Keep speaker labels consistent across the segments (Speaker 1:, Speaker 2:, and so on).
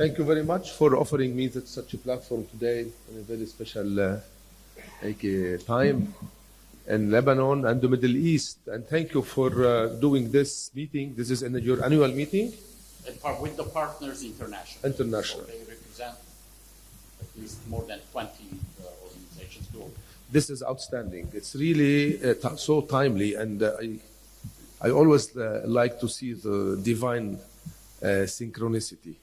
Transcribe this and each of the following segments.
Speaker 1: Thank you very much for offering me such a platform today in a very special time in Lebanon and the Middle East. And thank you for doing this meeting. This is your annual meeting?
Speaker 2: With the Partners International.
Speaker 1: International.
Speaker 2: So they represent at least more than 20 organizations globally.
Speaker 1: This is outstanding. It's really so timely, and I always like to see the divine synchronicity,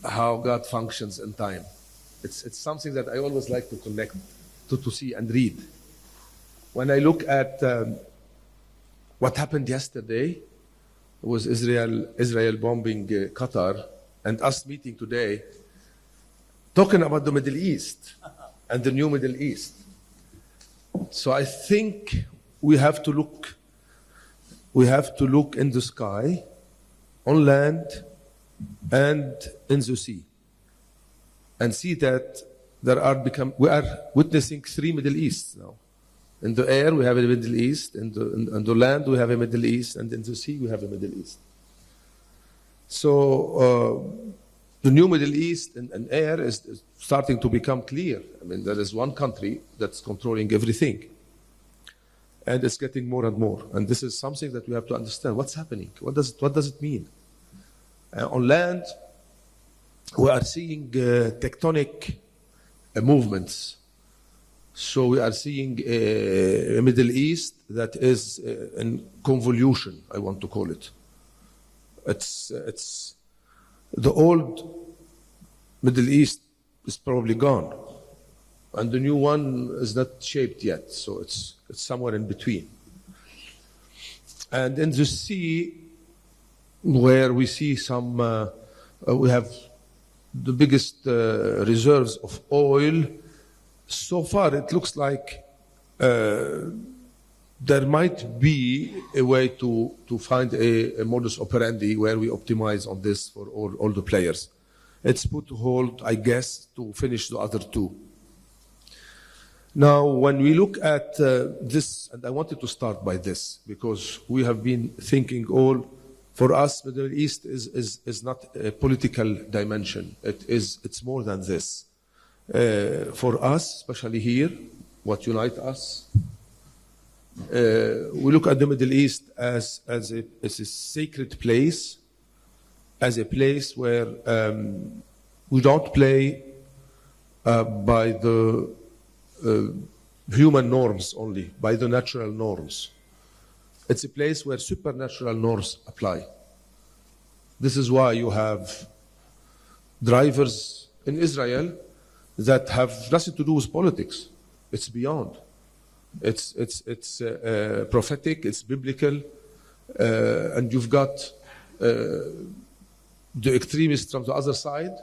Speaker 1: how God functions in time. It's something that I always like to connect to see and read. When I look at what happened yesterday, was Israel bombing Qatar, and us meeting today, talking about the Middle East and the new Middle East. So I think we have to look in the sky, on land, and in the sea, and see that we are witnessing three Middle Easts now. In the air we have a Middle East, in the land we have a Middle East, and in the sea we have a Middle East. So the new Middle East and air is starting to become clear. I mean, there is one country that's controlling everything, and it's getting more and more. And this is something that we have to understand. What's happening? What does it mean? On land, we are seeing tectonic movements. So we are seeing a Middle East that is in convolution, I want to call it. It's the old Middle East is probably gone, and the new one is not shaped yet. So it's somewhere in between. And in the sea, where we see we have the biggest reserves of oil. So far, it looks like there might be a way to find a modus operandi where we optimize on this for all the players. It's put to hold, I guess, to finish the other two. Now, when we look at this, and I wanted to start by this, because we have been thinking for us, Middle East is not a political dimension. It's more than this. For us, especially here, what unites us, we look at the Middle East as a sacred place, as a place where we don't play by the human norms only, by the natural norms. It's a place where supernatural norms apply. This is why you have drivers in Israel that have nothing to do with politics. It's beyond. It's prophetic, it's biblical, and you've got the extremists from the other side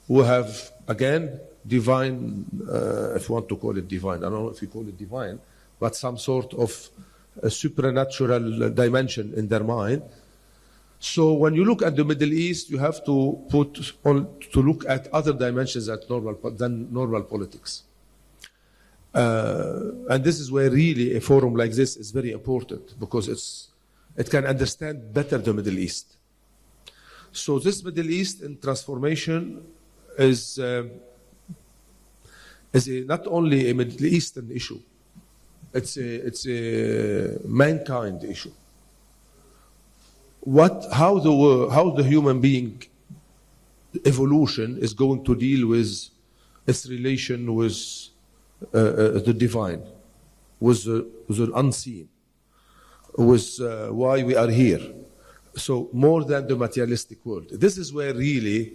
Speaker 1: who have, again, divine, if you want to call it divine, I don't know if you call it divine, but some sort of a supernatural dimension in their mind. So when you look at the Middle East, you have to look at other dimensions than normal politics. And this is where really a forum like this is very important, because it can understand better the Middle East. So this Middle East in transformation is not only a Middle Eastern issue, it's a mankind issue. How the human being evolution is going to deal with its relation with the divine, with the unseen, with why we are here. So more than the materialistic world. This is where really,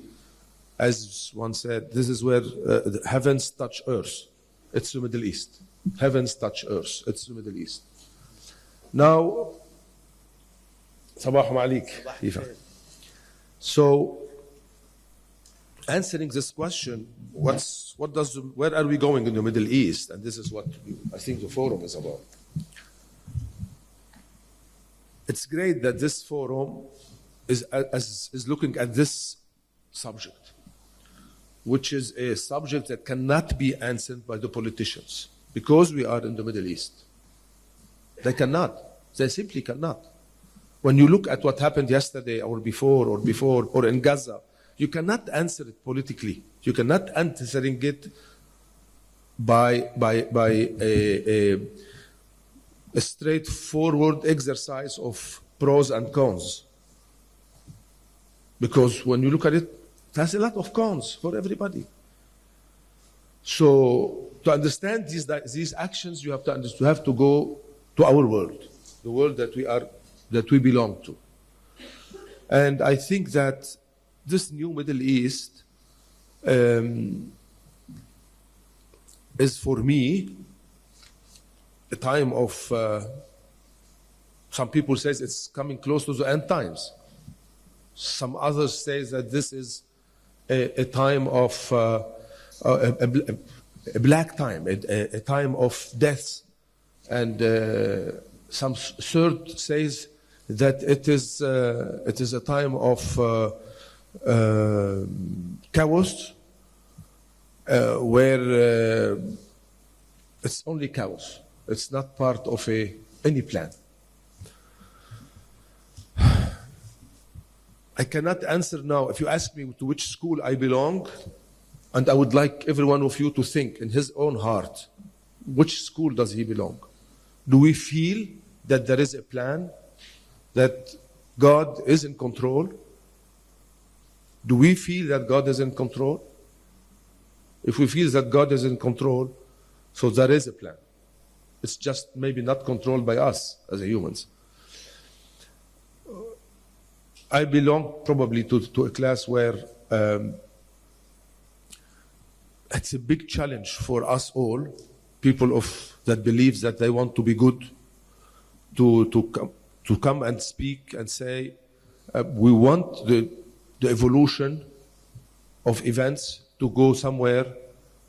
Speaker 1: as one said, this is where the heavens touch earth. It's the Middle East. Heavens touch earth. It's the Middle East. Now, Sabah Malik. So, answering this question, where are we going in the Middle East? And this is what I think the forum is about. It's great that this forum is looking at this subject, which is a subject that cannot be answered by the politicians, because we are in the Middle East. They cannot. They simply cannot. When you look at what happened yesterday or before, or in Gaza, You cannot answer it politically. You cannot answering it by a straightforward exercise of pros and cons. Because when you look at it, it has a lot of cons for everybody. So to understand these actions, you have to go to our world, the world that we belong to. And I think that this new Middle East is for me a time of, some people say it's coming close to the end times. Some others say that this is a time of a black time, a time of death. And some third says that it is a time of chaos, where it's only chaos. It's not part of any plan. I cannot answer now. If you ask me to which school I belong, and I would like every one of you to think in his own heart, which school does he belong? Do we feel that there is a plan, that God is in control? Do we feel that God is in control? If we feel that God is in control, so there is a plan. It's just maybe not controlled by us as humans. I belong probably to a class where it's a big challenge for us all, people that believe that they want to be good, to come and speak and say, we want the evolution of events to go somewhere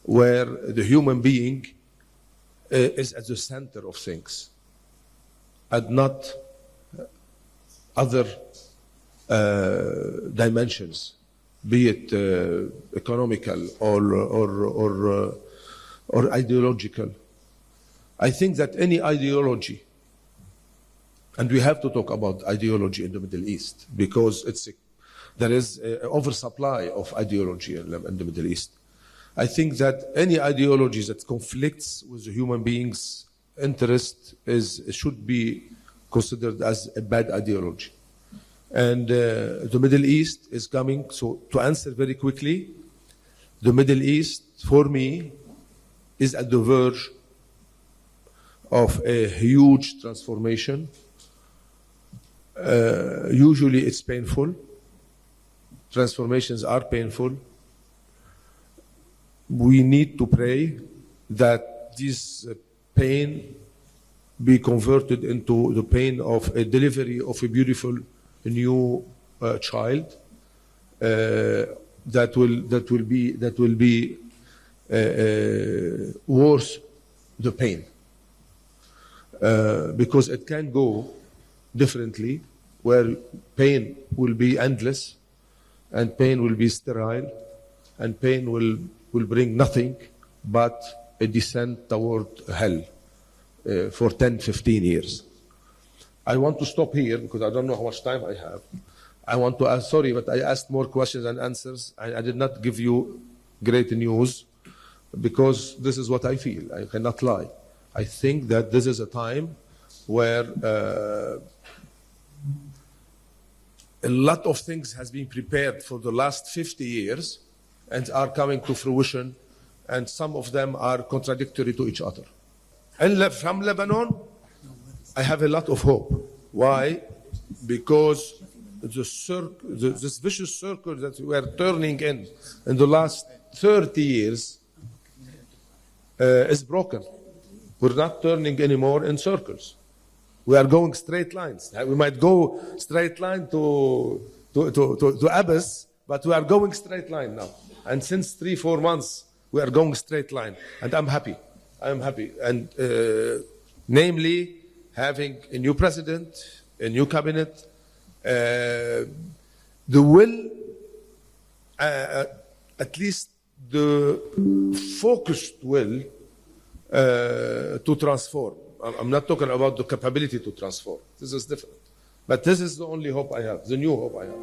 Speaker 1: where the human being is at the center of things and not other dimensions, be it economical or ideological. I think that any ideology, and we have to talk about ideology in the Middle East because there is an oversupply of ideology in the Middle East. I think that any ideology that conflicts with the human being's interest should be considered as a bad ideology. And the Middle East is coming. So to answer very quickly, the Middle East, for me, is at the verge of a huge transformation. Usually it's painful. Transformations are painful. We need to pray that this pain be converted into the pain of a delivery of a beautiful new child that will be worth the pain, because it can go differently, where pain will be endless, and pain will be sterile, and pain will bring nothing but a descent toward hell for 10, 15 years. I want to stop here because I don't know how much time I have. I want to ask, sorry, but I asked more questions and answers. I did not give you great news because this is what I feel. I cannot lie. I think that this is a time where a lot of things has been prepared for the last 50 years and are coming to fruition, and some of them are contradictory to each other. And from Lebanon, I have a lot of hope. Why? Because this vicious circle that we are turning in the last 30 years is broken. We're not turning anymore in circles. We are going straight lines. We might go straight line to Abyss, but we are going straight line now. And since 3-4 months, we are going straight line. And I'm happy. I'm happy. And namely, having a new president, a new cabinet, the will, at least the focused will to transform. I'm not talking about the capability to transform. This is different. But this is the only hope I have, the new hope I have.